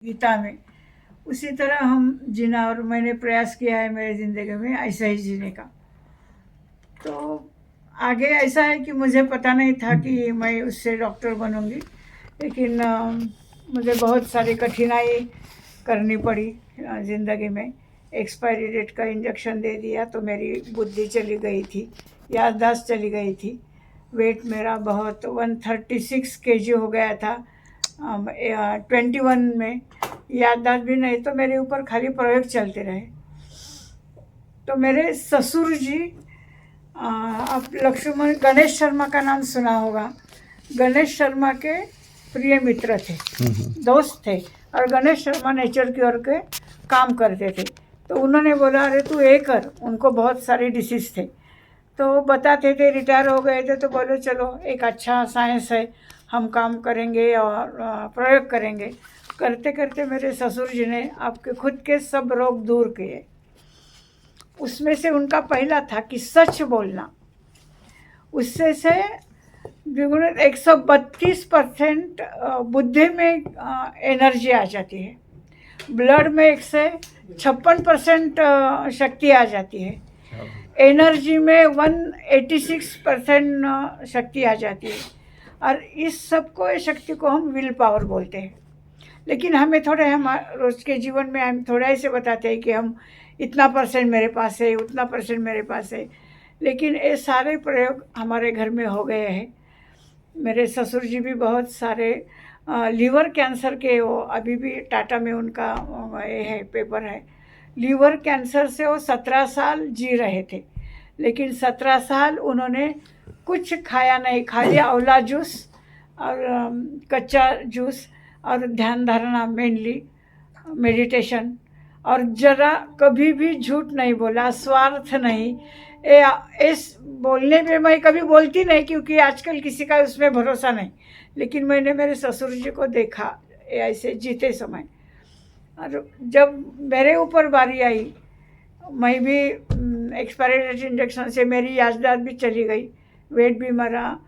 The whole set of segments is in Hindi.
गीता में, उसी तरह हम जीना। और मैंने प्रयास किया है मेरे ज़िंदगी में ऐसा ही जीने का। तो आगे ऐसा है कि मुझे पता नहीं था कि मैं उससे डॉक्टर बनूंगी, लेकिन मुझे बहुत सारी कठिनाई करनी पड़ी ज़िंदगी में। एक्सपायरी डेट का इंजेक्शन दे दिया तो मेरी बुद्धि चली गई थी, याददाश्त चली गई थी। वेट मेरा बहुत 136 केजी हो गया था 21 में। याददाश्त भी नहीं, तो मेरे ऊपर खाली प्रयोग चलते रहे। तो मेरे ससुर जी, आप लक्ष्मण गणेश शर्मा का नाम सुना होगा। गणेश शर्मा के प्रिय मित्र थे, दोस्त थे। और गणेश शर्मा नेचर क्योर के काम करते थे। तो उन्होंने बोला अरे तू ये कर, उनको बहुत सारे डिसीज़ थे। तो बताते थे, रिटायर हो गए थे तो बोले चलो एक अच्छा साइंस है, हम काम करेंगे और प्रयोग करेंगे। करते करते मेरे ससुर जी ने आपके खुद के सब रोग दूर किए। उसमें से उनका पहला था कि सच बोलना। उससे से 132% बुद्धि में एनर्जी आ जाती है। ब्लड में 156% शक्ति आ जाती है। एनर्जी में 186% शक्ति आ जाती है। और इस सब को, इस शक्ति को हम विल पावर बोलते हैं। लेकिन हमें थोड़े, हम रोज़ के जीवन में हम थोड़ा ऐसे बताते हैं कि हम इतना परसेंट मेरे पास है, उतना परसेंट मेरे पास है। लेकिन ये सारे प्रयोग हमारे घर में हो गए हैं। मेरे ससुर जी भी बहुत सारे लीवर कैंसर के, वो अभी भी टाटा में उनका ये है, पेपर है। लीवर कैंसर से वो 17 साल जी रहे थे, लेकिन 17 साल उन्होंने कुछ खाया नहीं, खाली आंवला जूस और कच्चा जूस और ध्यान धारणा, मेनली मेडिटेशन। और जरा कभी भी झूठ नहीं बोला, स्वार्थ नहीं। इस बोलने में मैं कभी बोलती नहीं, क्योंकि आजकल किसी का उसमें भरोसा नहीं। लेकिन मैंने मेरे ससुर जी को देखा ऐसे जीते समय। और जब मेरे ऊपर बारी आई, मैं भी एक्सपायरी डेट इंजेक्शन से मेरी याददाश्त भी चली गई। वेट भी मेरा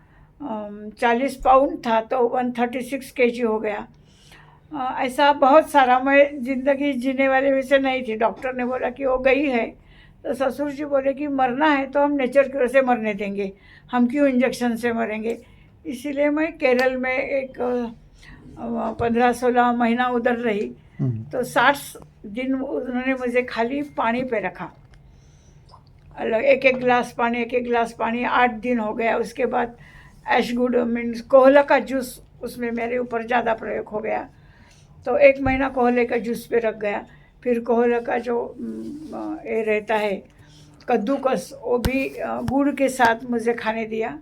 40 पाउंड था तो 136 केजी हो गया। ऐसा बहुत सारा, मैं ज़िंदगी जीने वाले में से नहीं थी। डॉक्टर ने बोला कि वो गई है। तो ससुर जी बोले कि मरना है तो हम नेचर की वजह से मरने देंगे, हम क्यों इंजेक्शन से मरेंगे। इसीलिए मैं केरल में एक 15-16 महीना उधर रही। तो 60 दिन उन्होंने मुझे खाली पानी पे रखा, अलग एक एक गिलास पानी, एक एक गिलास पानी। 8 दिन हो गया। उसके बाद एशगुड मीन्स कोहला का जूस, उसमें मेरे ऊपर ज़्यादा प्रयोग हो गया। तो 1 महीना कोहले का जूस पे रख गया। फिर कोहले का जो ये रहता है कद्दूकस, वो भी गुड़ के साथ मुझे खाने दिया।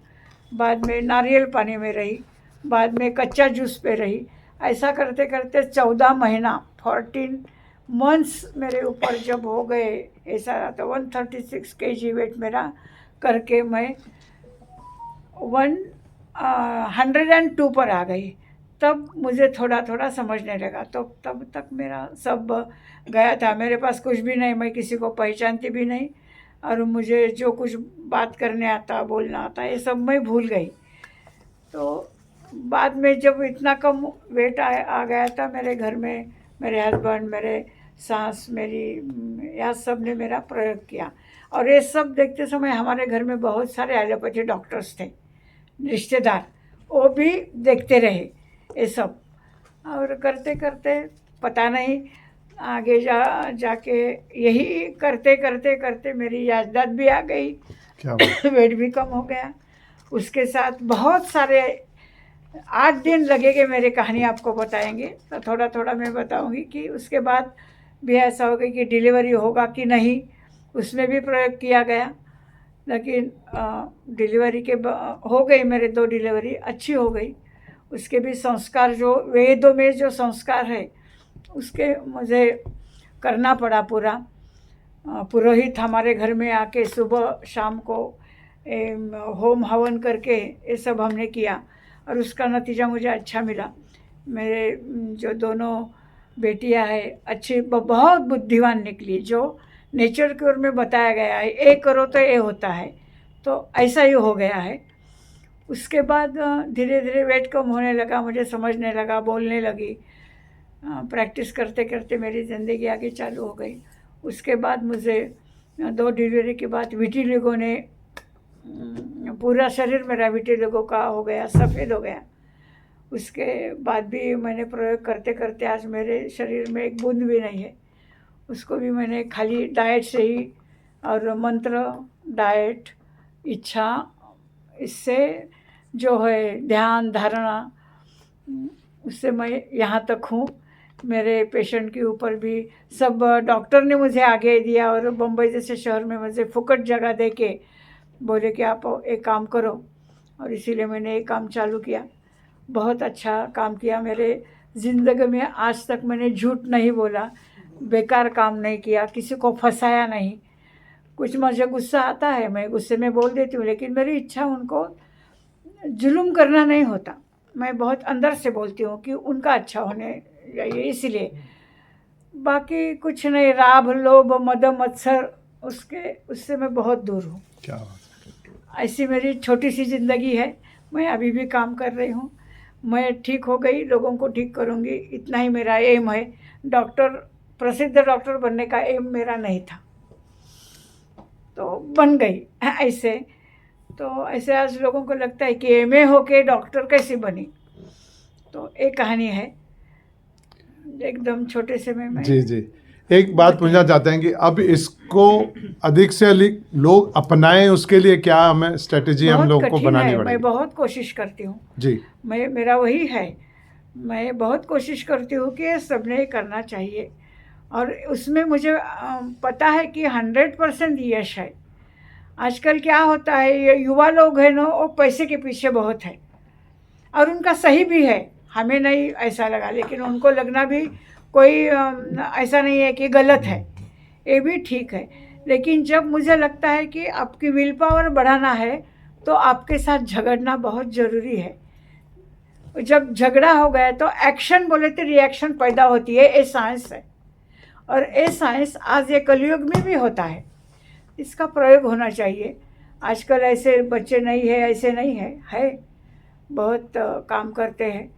बाद में नारियल पानी में रही, बाद में कच्चा जूस पे रही। ऐसा करते करते 14 महीना, 14 मंथ्स मेरे ऊपर जब हो गए, ऐसा रहा। तो 136 केजी वेट मेरा करके मैं 102 पर आ गई। तब मुझे थोड़ा थोड़ा समझने लगा। तो तब तक मेरा सब गया था। मेरे पास कुछ भी नहीं, मैं किसी को पहचानती भी नहीं। और मुझे जो कुछ बात करने आता, बोलना आता, ये सब मैं भूल गई। तो बाद में जब इतना कम वेट आ गया था, मेरे घर में मेरे हस्बैंड, मेरे सास, मेरी यह सब ने मेरा प्रयोग किया। और ये सब देखते समय हमारे घर में बहुत सारे एलोपैथी डॉक्टर्स थे, रिश्तेदार, वो भी देखते रहे ये सब। और करते करते पता नहीं आगे जाके यही करते करते करते मेरी याददाश्त भी आ गई, वेट भी कम हो गया। उसके साथ बहुत सारे 8 दिन लगेंगे मेरी कहानी आपको बताएंगे, तो थोड़ा थोड़ा मैं बताऊंगी कि उसके बाद भी ऐसा हो गया कि डिलीवरी होगा कि नहीं, उसमें भी प्रयोग किया गया। लेकिन डिलीवरी के हो गई, मेरे 2 डिलीवरी अच्छी हो गई। उसके भी संस्कार, जो वेदों में जो संस्कार है, उसके मुझे करना पड़ा पूरा। पुरोहित हमारे घर में आके सुबह शाम को होम हवन करके ये सब हमने किया। और उसका नतीजा मुझे अच्छा मिला। मेरे जो दोनों बेटियां हैं अच्छी, बहुत बुद्धिमान निकली। जो नेचर की ओर में बताया गया है, ये करो तो ये होता है, तो ऐसा ही हो गया है। उसके बाद धीरे धीरे वेट कम होने लगा, मुझे समझने लगा, बोलने लगी। प्रैक्टिस करते करते मेरी ज़िंदगी आगे चालू हो गई। उसके बाद मुझे 2 डिलीवरी के बाद विटिलिगो ने पूरा शरीर मेरा विटिलिगो का हो गया, सफ़ेद हो गया। उसके बाद भी मैंने प्रयोग करते करते आज मेरे शरीर में एक बूंद भी नहीं है। उसको भी मैंने खाली डाइट से ही और मंत्र, डाइट, इच्छा, इससे जो है ध्यान धारणा, उससे मैं यहाँ तक हूँ। मेरे पेशेंट के ऊपर भी सब डॉक्टर ने मुझे आगे दिया और बम्बई जैसे शहर में मुझे फुकट जगह दे के बोले कि आप एक काम करो, और इसीलिए मैंने एक काम चालू किया। बहुत अच्छा काम किया। मेरे ज़िंदगी में आज तक मैंने झूठ नहीं बोला, बेकार काम नहीं किया, किसी को फंसाया नहीं। कुछ मुझे गुस्सा आता है, मैं गुस्से में बोल देती हूँ, लेकिन मेरी इच्छा उनको जुल्म करना नहीं होता। मैं बहुत अंदर से बोलती हूँ कि उनका अच्छा होने चाहिए, इसलिए। बाकी कुछ नहीं, राब लोभ मद मत्सर उससे मैं बहुत दूर हूँ। क्या बात है। ऐसी मेरी छोटी सी ज़िंदगी है। मैं अभी भी काम कर रही हूँ। मैं ठीक हो गई, लोगों को ठीक करूँगी, इतना ही मेरा एम है। डॉक्टर, प्रसिद्ध डॉक्टर बनने का एम मेरा नहीं था, तो बन गई ऐसे। तो ऐसे आज लोगों को लगता है कि एमए होके डॉक्टर कैसे बनी, तो एक कहानी है एकदम छोटे से में मैं जी जी, एक बात पूछना चाहते हैं कि अब इसको अधिक से अधिक लोग अपनाएं, उसके लिए क्या हमें स्ट्रेटेजी हम बहुत लोग को कठिन बनानी है। मैं पड़ेगी? बहुत कोशिश करती हूँ। जी मेरा वही है, मैं बहुत कोशिश करती हूँ कि सबने करना चाहिए, और उसमें मुझे पता है कि 100% यश है। आजकल क्या होता है, ये युवा लोग हैं ना, वो पैसे के पीछे बहुत है, और उनका सही भी है, हमें नहीं ऐसा लगा, लेकिन उनको लगना भी कोई ऐसा नहीं है कि गलत है, ये भी ठीक है। लेकिन जब मुझे लगता है कि आपकी विल पावर बढ़ाना है, तो आपके साथ झगड़ना बहुत ज़रूरी है। जब झगड़ा हो गया तो एक्शन बोले तो रिएक्शन पैदा होती है, ये साइंस है, और ये साइंस आज ये कलयुग में भी होता है। इसका प्रयोग होना चाहिए। आजकल ऐसे बच्चे नहीं है, ऐसे नहीं है बहुत काम करते हैं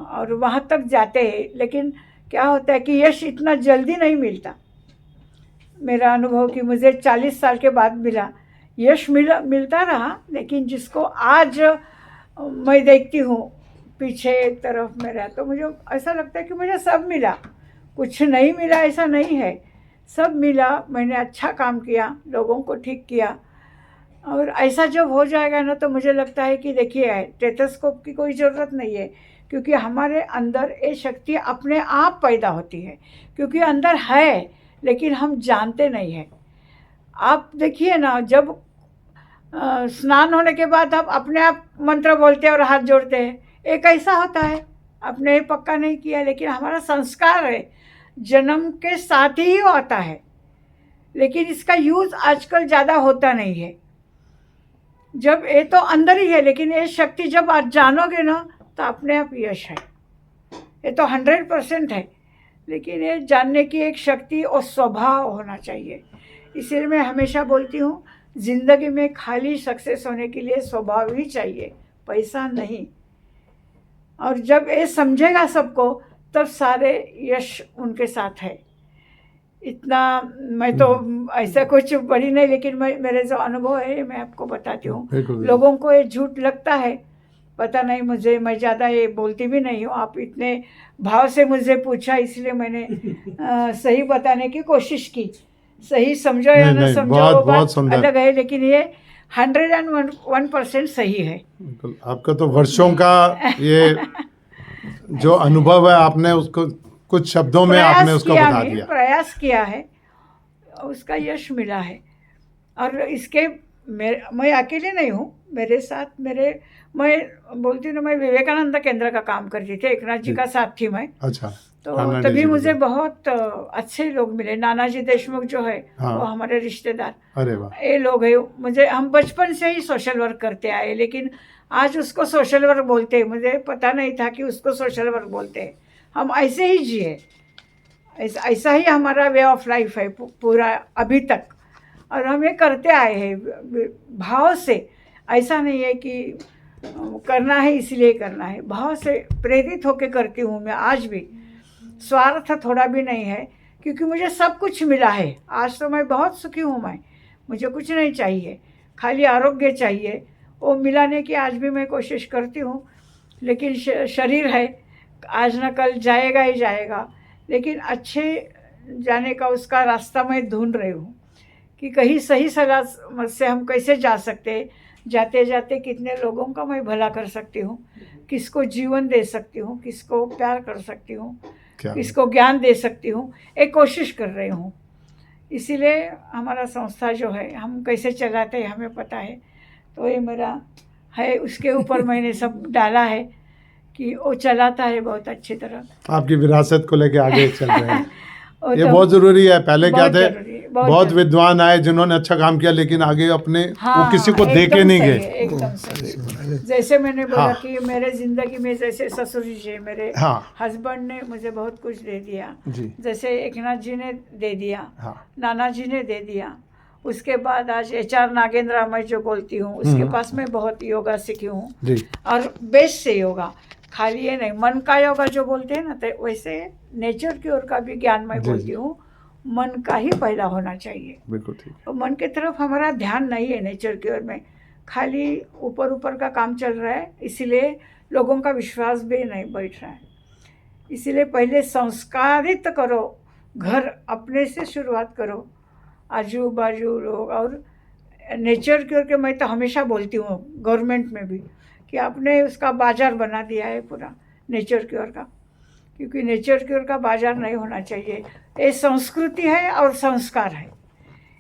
और वहाँ तक जाते हैं, लेकिन क्या होता है कि यश इतना जल्दी नहीं मिलता। मेरा अनुभव कि मुझे 40 साल के बाद मिला, यश मिलता रहा, लेकिन जिसको आज मैं देखती हूँ पीछे तरफ मेरा, तो मुझे ऐसा लगता है कि मुझे सब मिला, कुछ नहीं मिला ऐसा नहीं है, सब मिला। मैंने अच्छा काम किया, लोगों को ठीक किया, और ऐसा जब हो जाएगा ना, तो मुझे लगता है कि देखिए टेथोस्कोप की कोई ज़रूरत नहीं है, क्योंकि हमारे अंदर ये शक्ति अपने आप पैदा होती है, क्योंकि अंदर है, लेकिन हम जानते नहीं हैं। आप देखिए ना, जब स्नान होने के बाद आप अपने आप मंत्र बोलते हैं और हाथ जोड़ते हैं, एक ऐसा होता है, आपने पक्का नहीं किया, लेकिन हमारा संस्कार है, जन्म के साथ ही आता है, लेकिन इसका यूज़ आजकल ज़्यादा होता नहीं है। जब ये तो अंदर ही है, लेकिन ये शक्ति जब आप जानोगे ना, तो अपने आप यश है। ये तो 100% है, लेकिन ये जानने की एक शक्ति और स्वभाव होना चाहिए। इसलिए मैं हमेशा बोलती हूँ, ज़िंदगी में खाली सक्सेस होने के लिए स्वभाव ही चाहिए, पैसा नहीं। और जब ये समझेगा सबको, तब सारे यश उनके साथ है। इतना मैं तो ऐसा कुछ बड़ी नहीं, लेकिन मेरे जो अनुभव है मैं आपको बताती हूँ। लोगों को ये झूठ लगता है, पता नहीं मुझे, मैं ज़्यादा ये बोलती भी नहीं हूँ। आप इतने भाव से मुझे पूछा, इसलिए मैंने सही बताने की कोशिश की। सही समझो या ना समझो, वो बात अलग है, लेकिन ये 101% सही है। आपका तो वर्षों का ये जो अनुभव है, आपने उसको कुछ शब्दों में आपने उसको बता दिया। प्रयास किया है, उसका यश मिला है। और इसके मैं अकेले नहीं हूँ, मेरे साथ मैं बोलती हूँ, मैं विवेकानंद केंद्र का काम करती थी, एकनाथ जी का साथ थी मैं। अच्छा। तो तभी मुझे बहुत अच्छे लोग मिले। नानाजी देशमुख जो है, वो हमारे रिश्तेदार। अरे वाह। ये लोग है। हम बचपन से ही सोशल वर्क करते आए, लेकिन आज उसको सोशल वर्क बोलते हैं, मुझे पता नहीं था कि उसको सोशल वर्क बोलते हैं। हम ऐसे ही जिए, ऐसा ही हमारा वे ऑफ लाइफ है पूरा अभी तक, और हम ये करते आए हैं भाव से। ऐसा नहीं है कि करना है इसलिए करना है, भाव से प्रेरित होकर करती हूँ मैं आज भी। स्वार्थ थोड़ा भी नहीं है, क्योंकि मुझे सब कुछ मिला है। आज तो मैं बहुत सुखी हूँ। मुझे कुछ नहीं चाहिए, खाली आरोग्य चाहिए। वो मिलाने की आज भी मैं कोशिश करती हूँ, लेकिन शरीर है, आज न कल जाएगा ही जाएगा। लेकिन अच्छे जाने का उसका रास्ता मैं ढूंढ रही हूँ कि कहीं सही सलाह से हम कैसे जा सकते, जाते जाते कितने लोगों का मैं भला कर सकती हूँ, किसको जीवन दे सकती हूँ, किसको प्यार कर सकती हूँ, किसको ज्ञान दे सकती हूँ, एक कोशिश कर रही हूँ। इसीलिए हमारा संस्था जो है हम कैसे चलाते हैं हमें पता है, तो ये मेरा है, उसके ऊपर मैंने सब डाला है कि वो चलाता है बहुत अच्छी तरह। आपकी विरासत को लेके आगे चल रहे हैं। ये तो बहुत जरूरी है। पहले क्या थे, बहुत जरूरी। विद्वान आए जिन्होंने अच्छा काम किया, लेकिन आगे अपने हाँ, वो किसी को दे के नहीं गए। एकदम सही। जैसे मैंने बोला कि मेरे जिंदगी में जैसे ससुर जी, मेरे हस्बैंड ने मुझे बहुत कुछ दे दिया, जैसे एकनाथ जी ने दे दिया, नाना जी ने दे दिया। उसके बाद आज HR नागेंद्र मैं जो बोलती हूँ, उसके पास मैं बहुत योगा सीखी हूँ, और बेस्ट से योगा, खाली ये नहीं, मन का योगा जो बोलते हैं ना, तो वैसे नेचर की ओर का भी ज्ञान मैं बोलती हूँ। मन का ही पहला होना चाहिए, बिल्कुल ठीक। तो मन की तरफ हमारा ध्यान नहीं है नेचर की ओर में, खाली ऊपर ऊपर का काम चल रहा है, इसीलिए लोगों का विश्वास भी नहीं बैठ रहा है। इसीलिए पहले संस्कारित करो, घर अपने से शुरुआत करो, आजू बाजू लोग, और नेचर की ओर के मैं तो हमेशा बोलती हूँ गवर्नमेंट में भी कि आपने उसका बाजार बना दिया है पूरा नेचर की ओर का, क्योंकि नेचर की ओर का बाजार नहीं होना चाहिए। ये संस्कृति है और संस्कार है,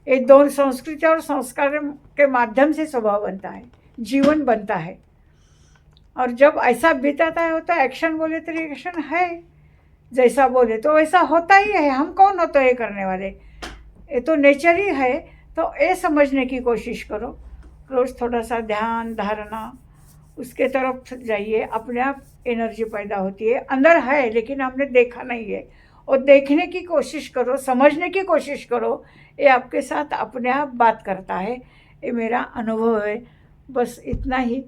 ये दोनों संस्कृति और संस्कार के माध्यम से स्वभाव बनता है, जीवन बनता है। और जब ऐसा बीताता है होता है, एक्शन बोले तो रिएक्शन है, जैसा बोले तो वैसा होता ही है। हम कौन होते हैं करने वाले, ये तो नेचर ही है। तो ये समझने की कोशिश करो, रोज़ थोड़ा सा ध्यान धारणा उसके तरफ जाइए, अपने आप एनर्जी पैदा होती है, अंदर है लेकिन हमने देखा नहीं है। और देखने की कोशिश करो, समझने की कोशिश करो, ये आपके साथ अपने आप बात करता है। ये मेरा अनुभव है, बस इतना ही,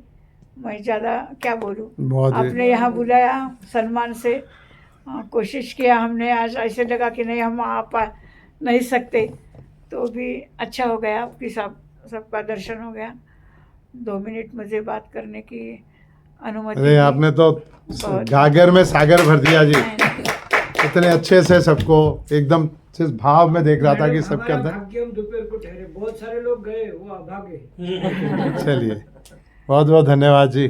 मैं ज़्यादा क्या बोलूँ। आपने यहाँ बुलाया सम्मान से, कोशिश किया हमने, आज ऐसे लगा कि नहीं हम आ पा नहीं सकते, तो भी अच्छा हो गया, आपकी सबका दर्शन हो गया। 2 मिनट मुझे बात करने की अनुमति। अरे आपने तो गागर में सागर भर दिया जी, इतने अच्छे से सबको एकदम जिस भाव में देख रहा था कि सबके अंदर। हम दोपहर को ठहरे, बहुत सारे लोग गए, वो भागे। चलिए, बहुत बहुत धन्यवाद जी।